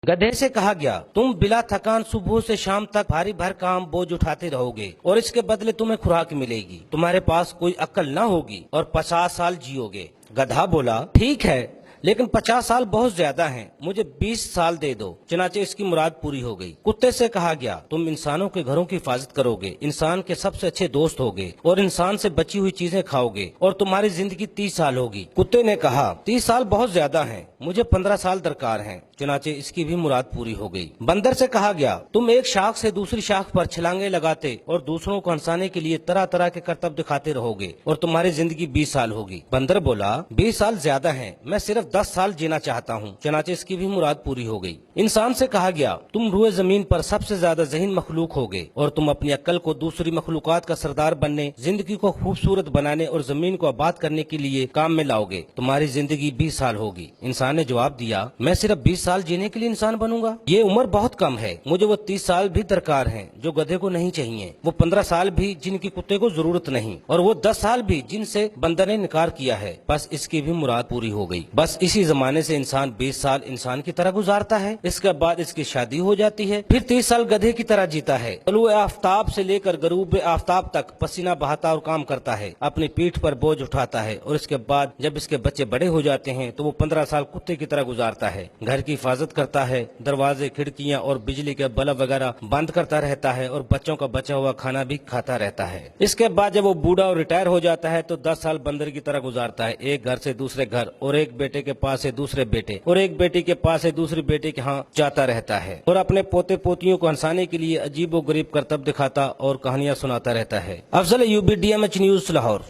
गधे से कहा गया, तुम बिला थकान सुबह से शाम तक भारी भरकम बोझ उठाते रहोगे और इसके बदले तुम्हें खुराक मिलेगी। तुम्हारे पास कोई अक्ल न होगी और 50 साल जियोगे। गधा बोला, ठीक है, लेकिन 50 साल बहुत ज्यादा हैं, मुझे 20 साल दे दो। चनाचे इसकी मुराद पूरी हो गई। कुत्ते से कहा गया, तुम इंसानों के घरों की हिफाजत करोगे, इंसान के सबसे अच्छे दोस्त होगे और इंसान से बची हुई चीजें खाओगे और तुम्हारी जिंदगी 30 साल होगी। कुत्ते ने कहा, 30 साल बहुत ज्यादा हैं, मुझे 15 साल दरकार हैं। चनाचे इसकी भी मुराद पूरी हो गई। बंदर से कहा गया, तुम एक शाख से दूसरी शाख पर छलांगे लगाते और दूसरों को हंसाने के लिए तरह तरह के करतब दिखाते रहोगे और तुम्हारी जिंदगी 20 साल होगी। बंदर बोला, 20 साल ज्यादा हैं, मैं सिर्फ 10 साल जीना चाहता हूँ। चनाचे इसकी भी मुराद पूरी हो गई। इंसान से कहा गया, तुम रूए जमीन पर सबसे ज्यादा ज़हीन मखलूक होगे और तुम अपनी अक्ल को दूसरी मखलूकात का सरदार बनने, जिंदगी को खूबसूरत बनाने और जमीन को आबाद करने के लिए काम में लाओगे। तुम्हारी जिंदगी 20 साल होगी। इंसान ने जवाब दिया, मैं सिर्फ 20 साल जीने के लिए इंसान बनूंगा, ये उम्र बहुत कम है, मुझे वो 30 साल भी दरकार हैं जो गधे को नहीं चाहिए, वो 15 साल भी जिनकी कुत्ते को जरूरत नहीं, और वो 10 साल भी जिनसे बंदर ने इनकार किया है। बस इसकी भी मुराद पूरी हो गई। बस इसी जमाने से इंसान 20 साल इंसान की तरह गुजारता है, इसके बाद इसकी शादी हो जाती है, फिर 30 साल गधे की तरह जीता है। तलुए आफ्ताब से लेकर गरूब आफ्ताब तक पसीना बहाता और काम करता है, अपनी पीठ पर बोझ उठाता है, और इसके बाद जब इसके बच्चे बड़े हो जाते हैं तो वो 15 साल कुत्ते की तरह गुजारता है, घर की हिफाजत करता है, दरवाजे, खिड़कियां और बिजली के बल्ब वगैरह बंद करता रहता है और बच्चों का बचा हुआ खाना भी खाता रहता है। इसके बाद जब वो बूढ़ा और रिटायर हो जाता है तो 10 साल बंदर की तरह गुजारता है, एक घर से दूसरे घर और एक बेटे के पास से दूसरे बेटे और एक बेटी के पास से दूसरी बेटे के यहाँ जाता रहता है और अपने पोते पोतियों को हंसाने के लिए अजीब व गरीब करतब दिखाता और कहानियां सुनाता रहता है। Afzal Ayubi, DMH news, Lahore.